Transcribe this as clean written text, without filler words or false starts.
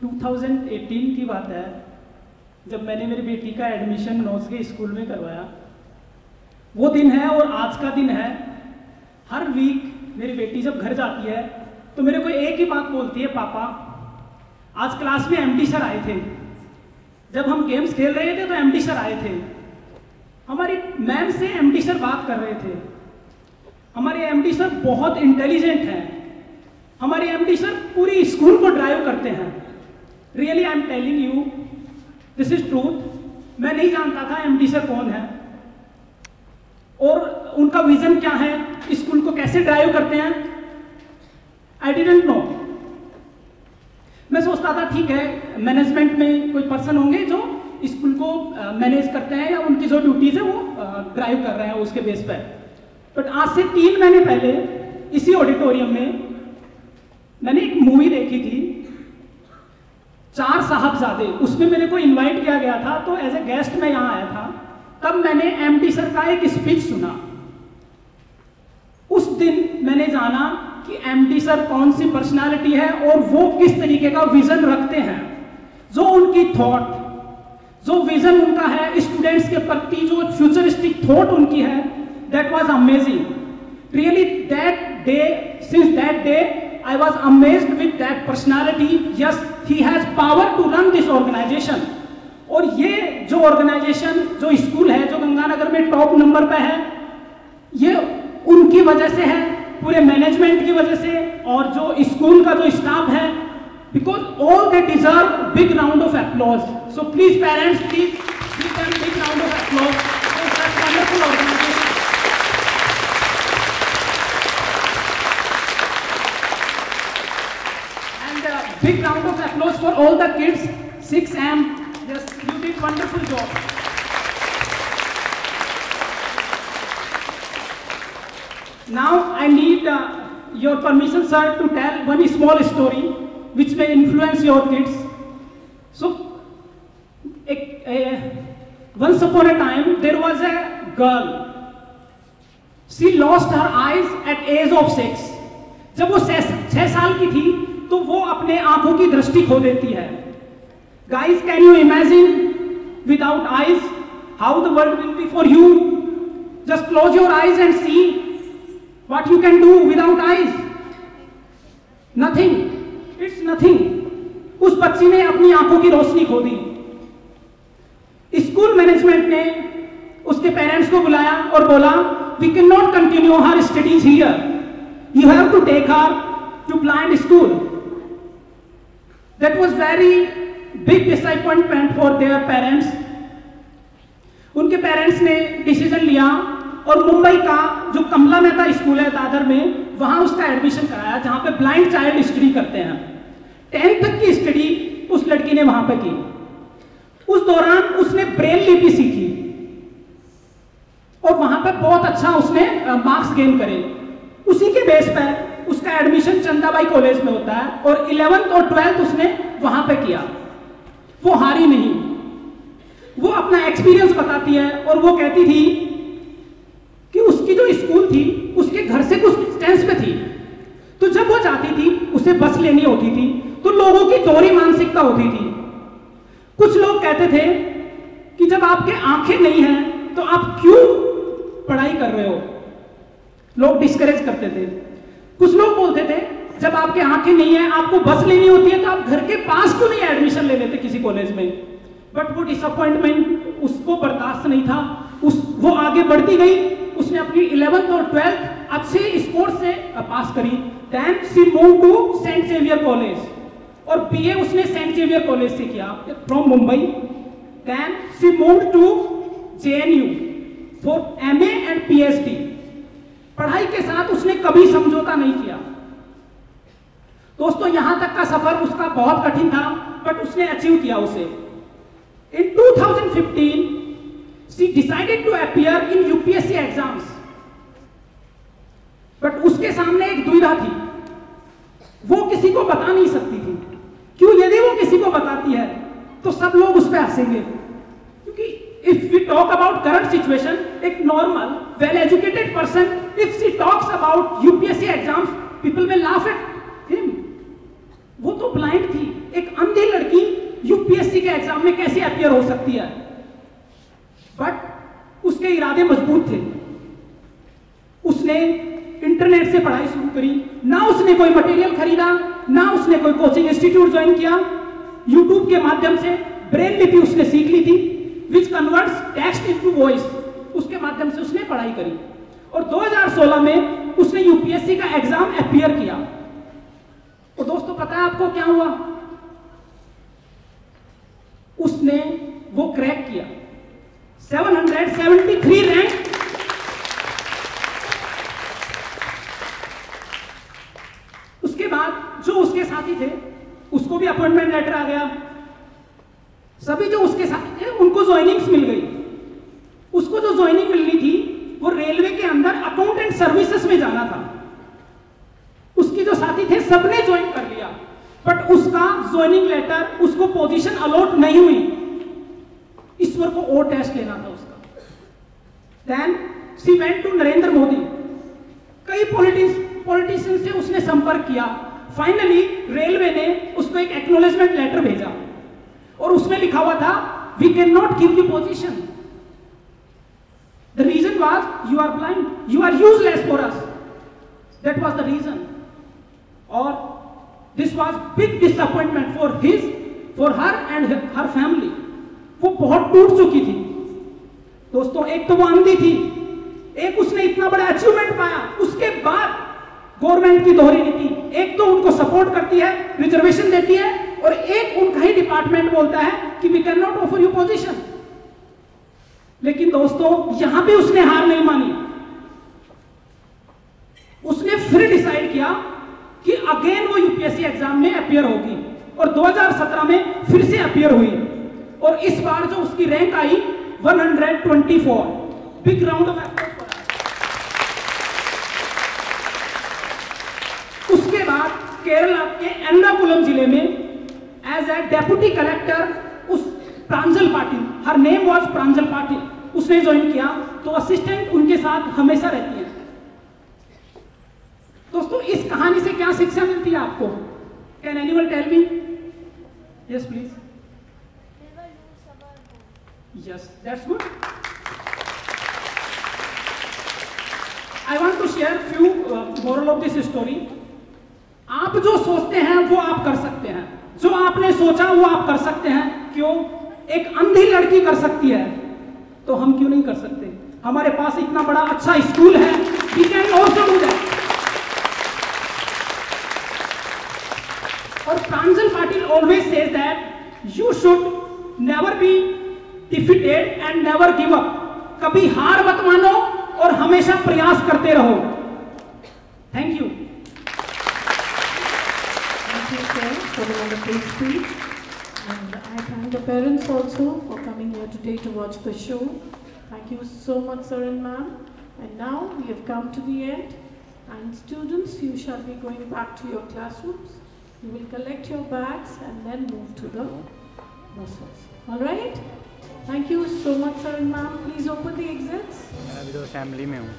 2018 की बात है, जब मैंने मेरी बेटी का एडमिशन नौसगे स्कूल में करवाया। वो दिन है और आज का दिन है। हर वीक मेरी बेटी जब घर जाती है तो मेरे को एक ही बात बोलती है, पापा आज क्लास में एमडी सर आए थे। जब हम गेम्स खेल रहे थे तो एमडी सर आए थे। हमारी मैम से एमडी सर बात कर रहे थे। हमारे एमडी सर बहुत इंटेलिजेंट हैं। हमारे एमडी सर पूरी स्कूल को ड्राइव करते हैं। Really I am telling you, this is truth. मैं नहीं जानता था एमडी सर कौन है और उनका विजन क्या है, स्कूल को कैसे ड्राइव करते हैं। I didn't know. मैं सोचता था ठीक है, मैनेजमेंट में कोई पर्सन होंगे जो स्कूल को मैनेज करते हैं या उनकी जो ड्यूटीज है वो ड्राइव कर रहे हैं उसके बेस पर। बट आज से 3 महीने पहले इसी ऑडिटोरियम में मैंने एक मूवी देखी थी, 4 साहबजादे। उसमें मेरे को इनवाइट किया गया था, तो एज ए गेस्ट मैं यहाँ आया था। तब मैंने एमडी सर का एक स्पीच सुना। उस दिन मैंने जाना कि एमडी सर कौन सी पर्सनालिटी है और वो किस तरीके का विजन रखते हैं। जो उनकी थॉट, जो विजन उनका है स्टूडेंट्स के प्रति, जो फ्यूचरिस्टिक थॉट उनकी है, that was amazing. Really that day, since that day I was amazed with that personality. Yes, he has power to run this organization. और ये जो ऑर्गेनाइजेशन, जो स्कूल है, जो गंगानगर में टॉप नंबर पे है, ये उनकी वजह से है, पूरे मैनेजमेंट की वजह से और जो स्कूल का जो स्टाफ है, because all they deserve big round of applause. So please parents, please give them big round of applause for such wonderful organization. Big round of applause for all the kids, 6M. Yes, you did wonderful job. Now I need your permission, sir, to tell one small story which may influence your kids. So, once upon a time there was a girl. She lost her eyes at age of 6. जब वो 6 साल की थी तो वो अपने आंखों की दृष्टि खो देती है। Guys, can you imagine without eyes how the world will be for you? Just close your eyes and see what you can do without eyes. Nothing. It's nothing. उस बच्ची ने अपनी आंखों की रोशनी खो दी। स्कूल मैनेजमेंट ने उसके पेरेंट्स को बुलाया और बोला, we cannot continue her studies here. You have to take her to blind school. That was very big disappointment for their parents. उनके पेरेंट्स ने डिसीजन लिया और मुंबई का जो कमला मेहता स्कूल है दादर में, वहां उसका एडमिशन कराया, जहां पे ब्लाइंड चाइल्ड स्टडी करते हैं। 10th तक की स्टडी उस लड़की ने वहां पे की। उस दौरान उसने ब्रेल लिपि सीखी और वहां पे बहुत अच्छा उसने मार्क्स गेन करे। उसी के बेस पर उसका एडमिशन चंदाबाई कॉलेज में होता है और 11th और 12th उसने वहां पे किया। वो हारी नहीं। वो अपना एक्सपीरियंस बताती है और वो कहती थी कि उसकी जो स्कूल थी उसके घर से कुछ डिस्टेंस पे थी, तो जब वो जाती थी उसे बस लेनी होती थी तो लोगों की दोहरी मानसिकता होती थी। कुछ लोग कहते थे कि जब आपके आंखें नहीं हैं तो आप क्यों पढ़ाई कर रहे हो, लोग डिस्करेज करते थे। कुछ लोग बोलते थे जब आपके आंखें नहीं है, आपको बस लेनी होती है तो आप घर के पास क्यों नहीं एडमिशन ले लेते किसी कॉलेज में। बट वो डिसअपॉइंटमेंट उसको बर्दाश्त नहीं था। वो आगे बढ़ती गई। उसने अपनी 11th और 12th अच्छे स्कोर से पास करी। Then she move to Saint Xavier college और बीए उसने सेंट जेवियर कॉलेज से किया from Mumbai. Then she move to JNU for MA and PhD। पढ़ाई के साथ उसने कभी समझौता नहीं किया। दोस्तों, यहां तक का सफर उसका बहुत कठिन था, बट उसने अचीव किया उसे। In 2015, she decided to appear in UPSC exams. But उसके सामने एक दुविधा थी। वो किसी को बता नहीं सकती थी। क्यों? यदि वो किसी को बताती है तो सब लोग उस पर हंसेंगे। क्योंकि if we talk about current situation, एक normal, well-educated person, if she talks about UPSC exams, people will laugh at him. वो तो blind थी, एक अंधी एग्जाम में कैसे अपीयर हो सकती है, बट उसके इरादे मजबूत थे। उसने इंटरनेट से पढ़ाई शुरू करी, ना उसने कोई मटेरियल खरीदा, ना उसने कोई कोचिंग इंस्टीट्यूट ज्वाइन किया। यूट्यूब के माध्यम से ब्रेल लिपि उसने सीख ली थी, which converts text into voice, उसके माध्यम से उसने पढ़ाई करी। और 2016 में उसने यूपीएससी का एग्जाम अपीयर किया। और दोस्तों पता है आपको क्या हुआ? उसने वो क्रैक किया, 773 रैंक। उसके बाद जो उसके साथी थे उसको भी अपॉइंटमेंट लेटर आ गया। सभी जो उसके साथी थे उनको ज्वाइनिंग्स मिल गई। उसको जो ज्वाइनिंग मिलनी थी वो रेलवे के अंदर अकाउंटेंट सर्विसेज में जाना था। उसके जो साथी थे सबने ज्वाइन कर लिया, बट उसका ज्वाइनिंग लेटर, उसको पोजीशन अलॉट नहीं हुई। ईश्वर को और टेस्ट लेना था उसका। Then she went to Narendra Modi. कई पॉलिटिशियन से उसने संपर्क किया। फाइनली रेलवे ने उसको एक एक्नॉलेजमेंट लेटर भेजा और उसमें लिखा हुआ था, we can not give you position. The reason was you are blind, you are useless for us. That was the reason. Or this was big disappointment for her and her family. वो बहुत टूट चुकी थी दोस्तों। एक तो वो अंधी थी, एक उसने इतना बड़ा अचीवमेंट पाया, उसके बाद गवर्नमेंट की दोहरी नीति, एक तो उनको सपोर्ट करती है, रिजर्वेशन देती है, और एक उनका ही डिपार्टमेंट बोलता है कि we can not offer you position. लेकिन दोस्तों यहां भी उसने हार नहीं मानी। उसने फिर डिसाइड किया कि अगेन वो यूपीएससी एग्जाम में अपीयर होगी, और 2017 में फिर से अपीयर हुई, और इस बार जो उसकी rank I 124। Big round of applause for her. उसके बाद केरला के एर्नाकुलम जिले में एज ए डेप्यूटी कलेक्टर उस प्रांजल पाटिल, हर नेम वाज प्रांजल पाटिल, उसने ज्वाइन किया। तो असिस्टेंट उनके साथ हमेशा रहती है। दोस्तों इस कहानी से क्या शिक्षा मिलती है आपको? Can anyone tell me? Yes please. Yes, that's good. I want to share few moral of this story. आप जो सोचते हैं वो आप कर सकते हैं, जो आपने सोचा वो आप कर सकते हैं। क्यों? एक अंधी लड़की कर सकती है, तो हम क्यों नहीं कर सकते? हमारे पास इतना बड़ा अच्छा स्कूल है, we can also do that. और Pranjal Patil always says that you should never be defeated and never give up. कभी हार मत मानो और हमेशा प्रयास करते रहो। Thank you. For the wonderful speech, and I thank the parents also for coming here today to watch the show. Thank you so much, sir and ma'am. And now we have come to the end, and students, you shall be going back to your classrooms. You will collect your bags and then move to the buses. All right? Thank you so much, sir and ma'am. Please open the exits. मैं अभी तो assembly में हूँ।